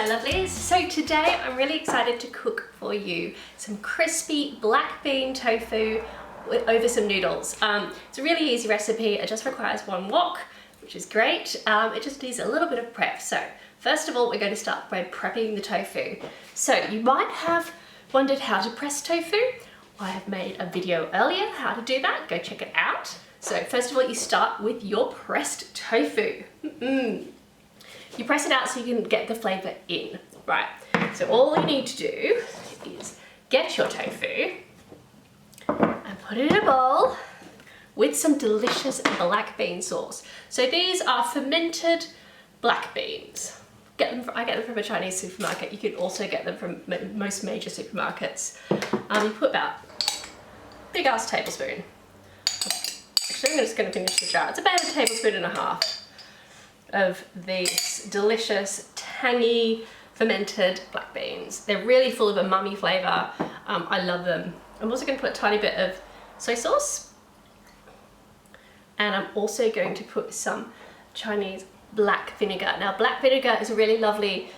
lovelies. So today I'm really excited to cook for you some crispy black bean tofu over some noodles. It's a really easy recipe. It just requires one wok, which is great. It just needs a little bit of prep. So first of all, we're going to start by prepping the tofu. So you might have wondered how to press tofu. I have made a video earlier how to do that. Go check it out. So first of all, you start with your pressed tofu. You press it out so you can get the flavour in, right? So all you need to do is get your tofu and put it in a bowl with some delicious black bean sauce. So these are fermented black beans. I get them from a Chinese supermarket. You can also get them from most major supermarkets. You put about a big ass tablespoon. Actually, I'm just going to finish the jar. It's about a tablespoon and a half of these delicious, tangy, fermented black beans. They're really full of umami flavour. I love them. I'm also going to put a tiny bit of soy sauce. And I'm also going to put some Chinese black vinegar. Now, black vinegar is a really lovely,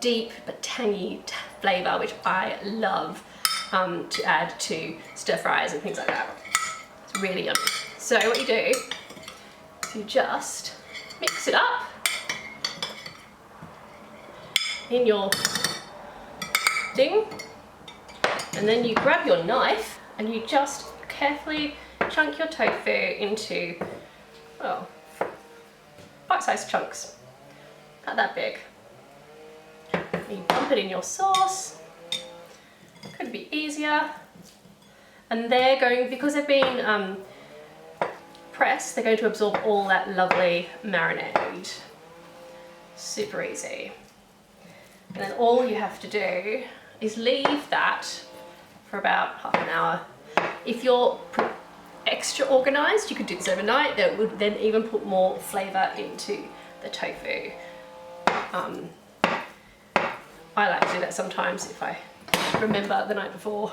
deep but tangy flavour, which I love to add to stir fries and things like that. It's really yummy. So what you do is you just mix it up in your thing, and then you grab your knife and you just carefully chunk your tofu into, well, bite-sized chunks, about that big. You dump it in your sauce. Could be easier. And they're going, because they've been pressed, they're going to absorb all that lovely marinade. Super easy. And then all you have to do is leave that for about half an hour. If you're extra organised, you could do this overnight. That would then even put more flavour into the tofu. I like to do that sometimes if I remember the night before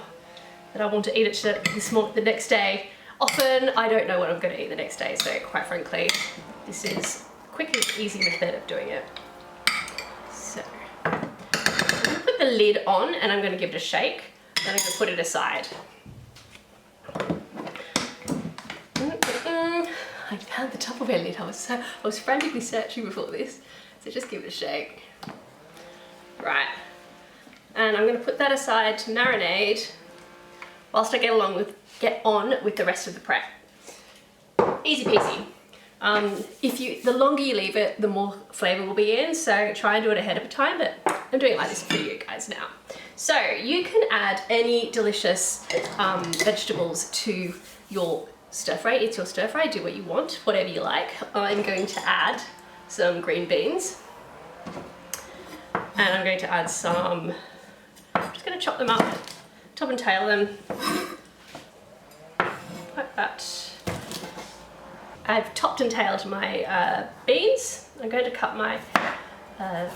that I want to eat it the next day. Often I don't know what I'm going to eat the next day, so quite frankly, this is a quick and easy method of doing it. So I'm going to put the lid on and I'm going to give it a shake. Then I'm going to put it aside. I found the Tupperware lid. I was frantically searching before this, so just give it a shake. Right, and I'm going to put that aside to marinate whilst I get on with the rest of the prep. Easy peasy. The longer you leave it, the more flavour will be in, so try and do it ahead of time, but I'm doing it like this for you guys now. So you can add any delicious vegetables to your stir fry. It's your stir fry, do what you want, whatever you like. I'm going to add some green beans, and I'm going to add some, I'm just going to chop them up, top and tail them, like that. I've topped and tailed my beans. I'm going to cut my, I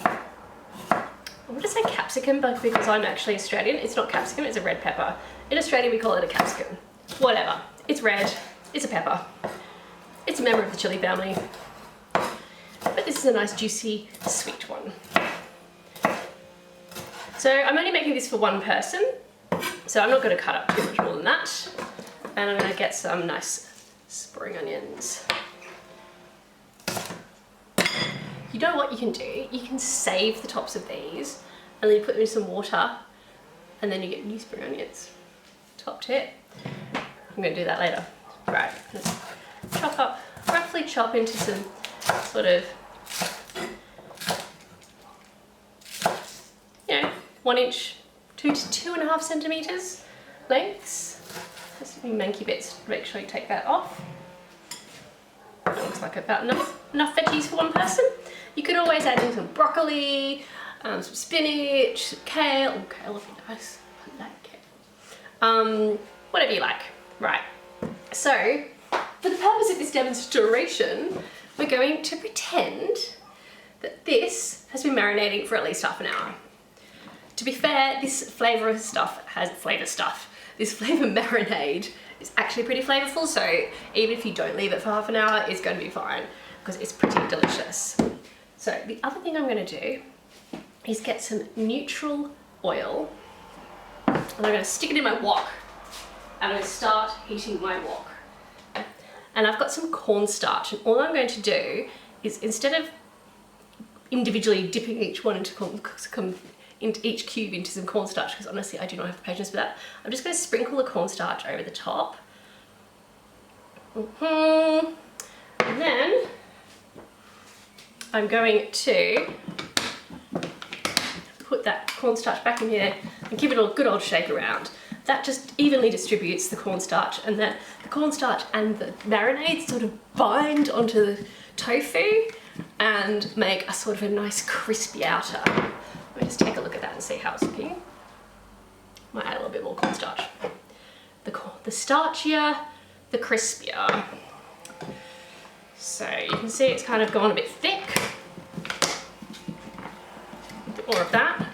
want to say capsicum, but because I'm actually Australian, it's not capsicum, it's a red pepper. In Australia we call it a capsicum. Whatever, it's red, it's a pepper. It's a member of the chili family. But this is a nice juicy, sweet one. So I'm only making this for one person, so I'm not going to cut up too much more than that. And I'm going to get some nice spring onions. You know what you can do? You can save the tops of these and then you put them in some water and then you get new spring onions. Top tip. I'm going to do that later. Right, let's roughly chop into some sort of, 1 inch, 2 to 2.5 centimetres lengths. Just some manky bits, make sure you take that off. That looks like about enough veggies for one person. You could always add in some broccoli, some spinach, some kale. Oh, kale would be nice. I like kale. Whatever you like. Right. So, for the purpose of this demonstration, we're going to pretend that this has been marinating for at least half an hour. To be fair, this flavour marinade is actually pretty flavourful, so even if you don't leave it for half an hour, it's going to be fine because it's pretty delicious. So the other thing I'm going to do is get some neutral oil, and I'm going to stick it in my wok, and I'm going to start heating my wok. And I've got some cornstarch, and all I'm going to do is, instead of individually dipping each one into each cube into some cornstarch, because honestly I do not have the patience for that, I'm just going to sprinkle the cornstarch over the top. And then I'm going to put that cornstarch back in here and give it a good old shake around. That just evenly distributes the cornstarch, and then the cornstarch and the marinade sort of bind onto the tofu and make a sort of a nice crispy outer. Let me just take a look at that and see how it's looking. Might add a little bit more cornstarch. The starchier, the crispier. So you can see it's kind of gone a bit thick. A bit more of that.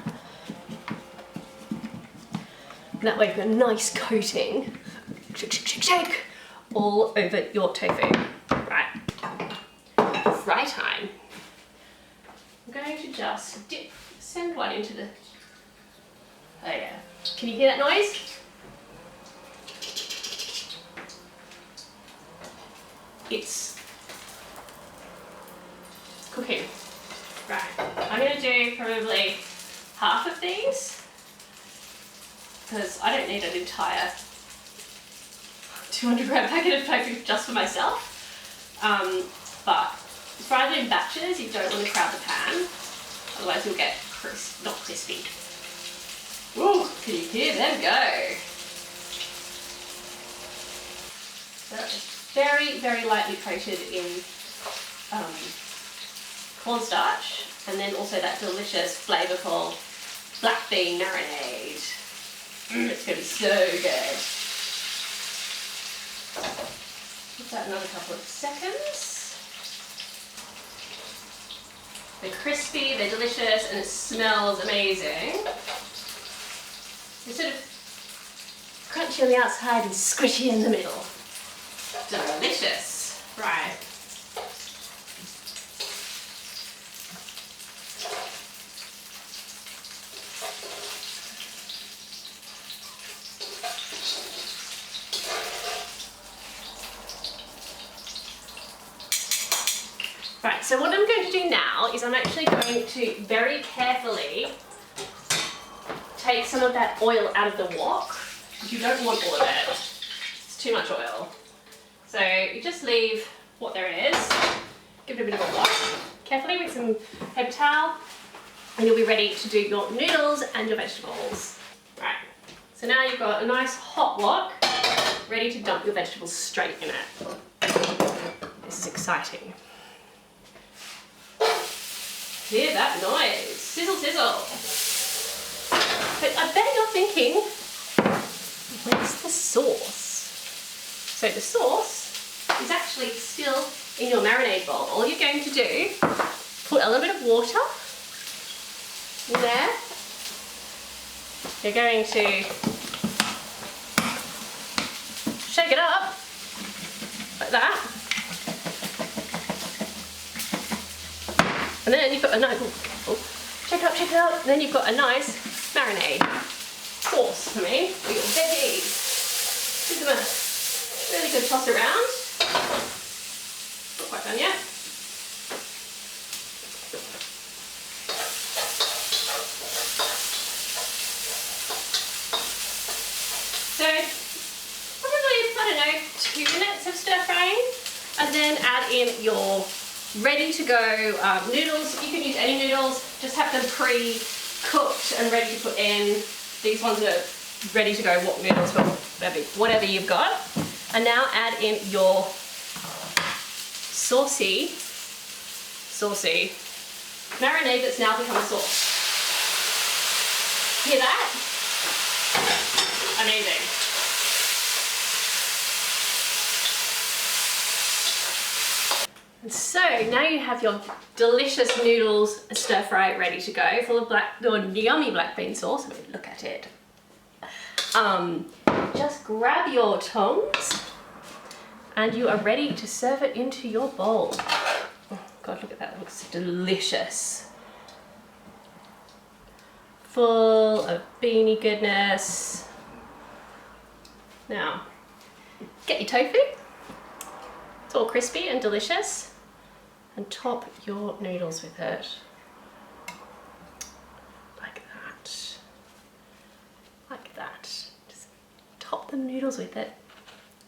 And that way you've got a nice coating, shake, shake, shake, shake, all over your tofu. Right, fry time. I'm going to just send one into the, oh yeah. Can you hear that noise? It's cooking. Right, I'm going to do probably half of these, because I don't need an entire 200 gram packet of tofu just for myself. But fry them in batches. You don't want to crowd the pan, otherwise you'll get not crispy. Ooh, can you hear them go? So it's very, very lightly coated in cornstarch, and then also that delicious, flavourful black bean marinade. It's going to be so good. Give that another couple of seconds. They're crispy, they're delicious, and it smells amazing. They're sort of crunchy on the outside and squishy in the middle. Delicious. Right. Right, so what I'm going to do now is I'm actually going to very carefully take some of that oil out of the wok, because you don't want all of it. It's too much oil. So you just leave what there is, give it a bit of a wash carefully with some paper towel, and you'll be ready to do your noodles and your vegetables. Right, so now you've got a nice hot wok ready to dump your vegetables straight in it. This is exciting. Hear that noise? Sizzle, sizzle. But I bet you're thinking, where's the sauce? So the sauce is actually still in your marinade bowl. All you're going to do, put a little bit of water in there. You're going to shake it up like that. And then you've got a nice, check it out, and then you've got a nice marinade sauce for me, for your veggies. Give them a really good toss around. Not quite done yet. So, probably, I don't know, 2 minutes of stir frying, and then add in your ready to go noodles. You can use any noodles, just have them pre-cooked and ready to put in. These ones are ready to go wok noodles, but whatever you've got. And now add in your saucy marinade that's now become a sauce. Hear that? Amazing. And so now you have your delicious noodles stir fry ready to go, full of yummy black bean sauce. I mean, look at it. Just grab your tongs and you are ready to serve it into your bowl. Oh God, look at that, it looks delicious. full of beany goodness. Now, get your tofu. It's all crispy and delicious. And top your noodles with it. Like that. Like that. Just top the noodles with it.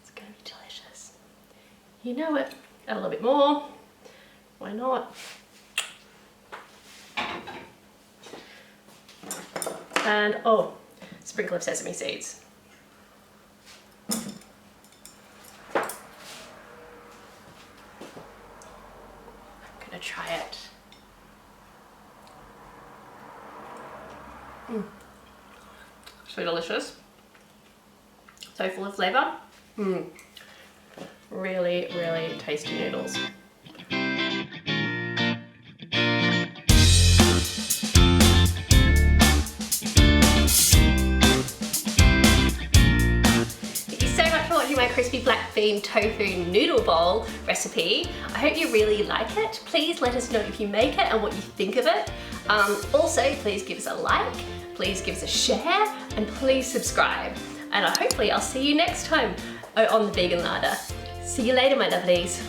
It's gonna be delicious. You know it. Add a little bit more. Why not? And oh, sprinkle of sesame seeds. I'm gonna try it. So delicious. So full of flavour. Really, really tasty noodles. My crispy black bean tofu noodle bowl recipe. I hope you really like it. Please let us know if you make it and what you think of it. Also, please give us a like, please give us a share, and please subscribe. And hopefully I'll see you next time on the Vegan Larder. See you later, my lovelies.